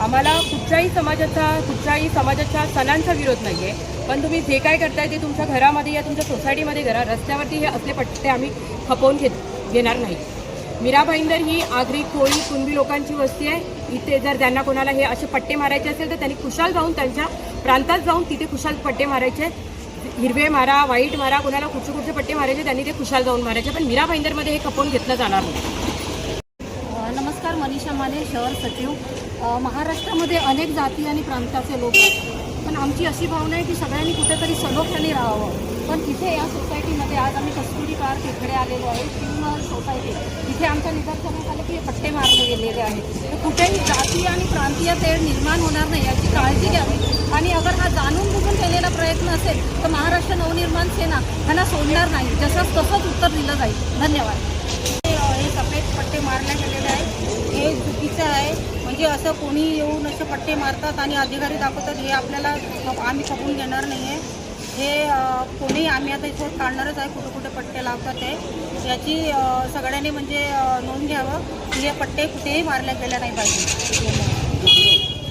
आम्हाला कुठच्याही समाजाच्या सणांचा विरोध नाही आहे, पण तुम्ही जे काय करताय ते तुमच्या घरामध्ये या तुमच्या सोसायटीमध्ये करा. रस्त्यावरती हे असले पट्टे आम्ही खपवून घेणार नाही. मीरा भाईंदर ही आगरी, कोळी, कुणबी लोकांची वस्ती आहे. इथे जर त्यांना कोणाला हे असे पट्टे मारायचे असेल तर त्यांनी खुशाल जाऊन त्यांच्या प्रांतात जाऊन तिथे खुशाल पट्टे मारायचे. हिरवे मारा, वाईट मारा, कोणाला कुठचे पट्टे मारायचे त्यांनी ते खुशाल जाऊन मारायचे, पण मीरा भाईंदरमध्ये हे खपवून घेतलं जाणार नाही. नमस्कार, मनीषा माने, शहर सचिव. महाराष्ट्रामध्ये अनेक जाती आणि प्रांताचे लोक आहेत, पण आमची अशी भावना आहे की सगळ्यांनी कुठेतरी सलोख्याने राहावं. पण इथे या सोसायटीमध्ये आज आम्ही कस्तुरी पार्क इकडे आलेलो आहे, शिवमहल सोसायटी. इथे आमच्या निदर्शनास आलं की हे पट्टे मारले गेलेले आहेत. तर कुठेही जाती आणि प्रांतीय तेढ निर्माण होणार नाही याची काळजी घ्यावी. आणि अगर हा जाणून बुजून केलेला प्रयत्न असेल तर महाराष्ट्र नवनिर्माण सेना ह्यांना सोडणार नाही, जसंच तसंच उत्तर दिलं जाईल. धन्यवाद. हे सफेद पट्टे मारले गेलेले आहेत, हे चुकीचं आहे. म्हणजे असं कोणी येऊन असे पट्टे मारतात आणि अधिकारी दाखवतात, हे आपल्याला आम्ही खपवून घेणार नाही आहे. हे कोणी आम्ही आता इथं काढणारच आहे, कुठे कुठे पट्टे लावतात ते याची सगळ्यांनी म्हणजे नोंद घ्यावं की हे पट्टे कुठेही मारले गेले नाही पाहिजे.